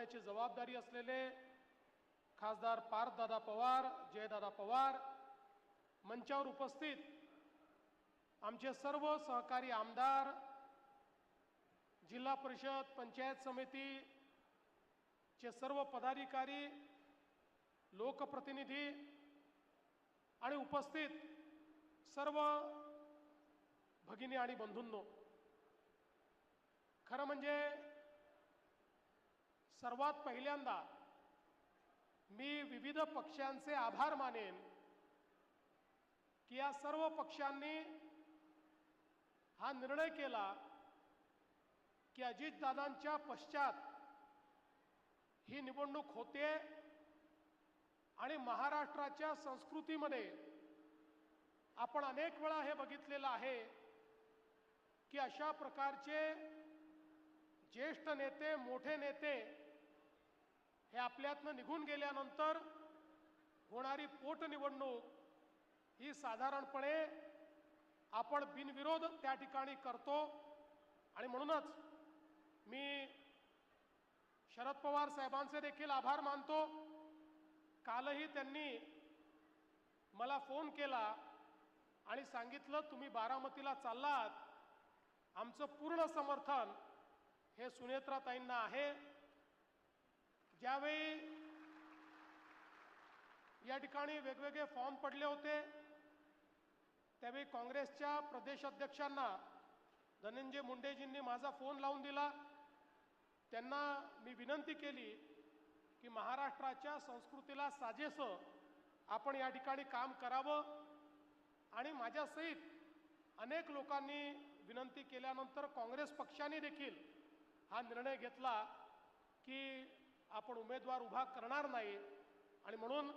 चालवण्याची जबाबदारी असलेले खासदार पार्थदादा पवार, जयदादा पवार, मंचावर उपस्थित आमचे सर्व सहकारी आमदार, जिल्हा परिषद पंचायत समितीचे सर्व पदाधिकारी, लोकप्रतिनिधी आणि उपस्थित सर्व भगिनी आणि बंधूंनो, खरं म्हणजे सर्वात पहिल्यांदा मी विविध पक्षांचे आभार मानेन की या सर्व पक्षांनी हा निर्णय केला की अजितदादांच्या पश्चात ही निवडणूक होते आणि महाराष्ट्राच्या संस्कृतीमध्ये आपण अनेक वेळा हे बघितलेलं आहे की अशा प्रकारचे ज्येष्ठ नेते, मोठे नेते हे आपल्यातनं निघून गेल्यानंतर होणारी पोटनिवडणूक ही साधारणपणे आपण बिनविरोध त्या ठिकाणी करतो आणि म्हणूनच मी शरद पवार साहेबांचे देखील आभार मानतो। कालही त्यांनी मला फोन केला आणि सांगितलं तुम्ही बारामतीला चाललात, आमचं पूर्ण समर्थन हे सुनेत्राताईंना आहे। ज्यावेळी या ठिकाणी वेगवेगळे फॉर्म पडले होते त्यावेळी काँग्रेसच्या प्रदेश अध्यक्षांना धनंजय मुंडेजींनी माझा फोन लावून दिला। त्यांना मी विनंती केली की महाराष्ट्राच्या संस्कृतीला साजेसं आपण या ठिकाणी काम करावं आणि माझ्यासहित अनेक लोकांनी विनंती केल्यानंतर काँग्रेस पक्षाने देखील हा निर्णय घेतला की आपण उमेदवार उभा करणार नाही आणि म्हणून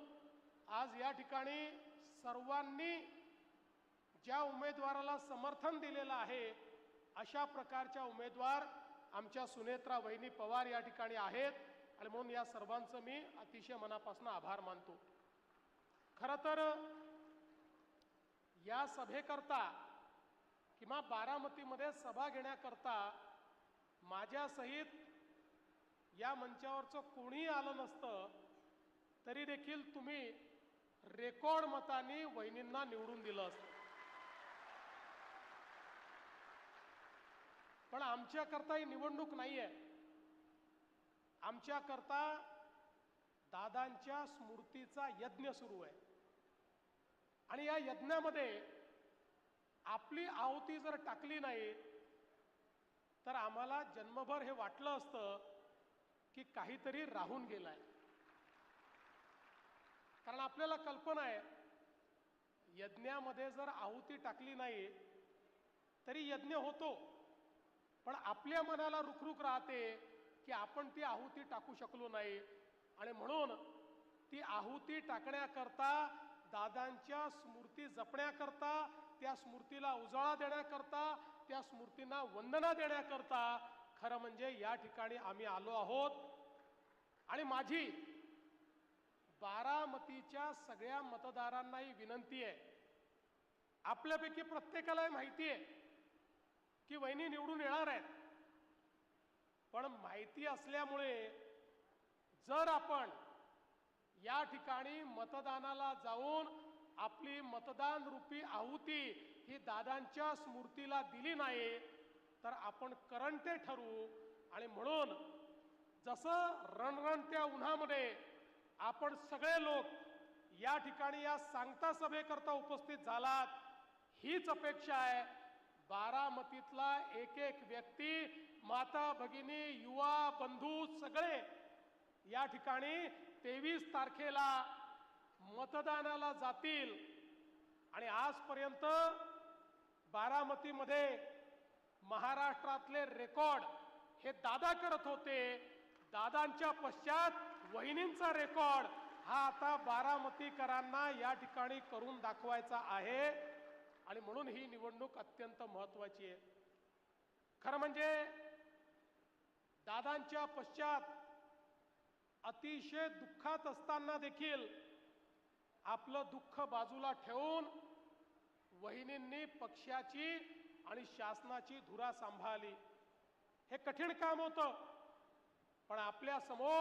आज या ठिकाणी सर्वांनी ज्या उमेदवाराला समर्थन दिलेलं आहे अशा प्रकारच्या उमेदवार आमच्या सुनेत्रा वहिनी पवार या ठिकाणी आहेत आणि म्हणून या सर्वांचं मी अतिशय मनापासून आभार मानतो। खरं तर या सभेकरता किंवा बारामतीमध्ये सभा घेण्याकरता माझ्यासहित या मंचावरचं कोणीही आलं नसतं तरी देखील तुम्ही रेकॉर्ड मतांनी वहिनींना निवडून दिलं असतं। पण आमच्याकरता ही निवडणूक नाही आहे, आमच्याकरता दादांच्या स्मृतीचा यज्ञ सुरू आहे आणि या यज्ञामध्ये आपली आहुती जर टाकली नाही तर आम्हाला जन्मभर हे वाटलं असतं की काहीतरी राहून गेलंय। कारण आपल्याला कल्पना आहे यज्ञामध्ये जर आहुती टाकली नाही तरी यज्ञ होतो, पण आपल्या मनाला रुखरुख राहते की आपण ती आहुती टाकू शकलो नाही आणि म्हणून ती आहुती टाकण्याकरता, दादांच्या स्मृती जपण्याकरता, त्या स्मृतीला उजाळा देण्याकरता, त्या स्मृतींना वंदना देण्याकरता खरं म्हणजे या ठिकाणी आम्ही आलो आहोत। आणि माझी बारामतीच्या सगळ्या मतदारांनाही विनंती आहे, आपल्यापैकी प्रत्येकाला माहिती आहे की वहिनी निवडून येणार आहेत, पण माहिती असल्यामुळे जर आपण या ठिकाणी मतदानाला जाऊन आपली मतदान रूपी आहुती ही दादांच्या स्मृतीला दिली नाही तर आपण करंटे ठरू। आणि म्हणून जसं रणरणत्या उन्हामध्ये आपण सगळे लोक या ठिकाणी या सांगता सभेकरता उपस्थित झालात, हीच अपेक्षा आहे बारामतीतला एक एक व्यक्ती, माता भगिनी, युवा बंधू सगळे या ठिकाणी 23 तारखेला मतदानाला जातील। आणि आजपर्यंत बारामतीमध्ये महाराष्ट्रातले रेकॉर्ड हे दादा करत होते, दादांच्या पश्चात वहिनींचा रेकॉर्ड हा आता बारामतीकरांना या ठिकाणी करून दाखवायचा आहे आणि म्हणून ही निवडणूक अत्यंत महत्त्वाची आहे। खरं म्हणजे दादांच्या पश्चात अतिशय दुःखात असताना देखील आपलं दुःख बाजूला ठेवून वहिनींनी पक्षाची आणि शासनाची धुरा सांभाळली। हे कठीण काम होतं, पण आपल्या समोर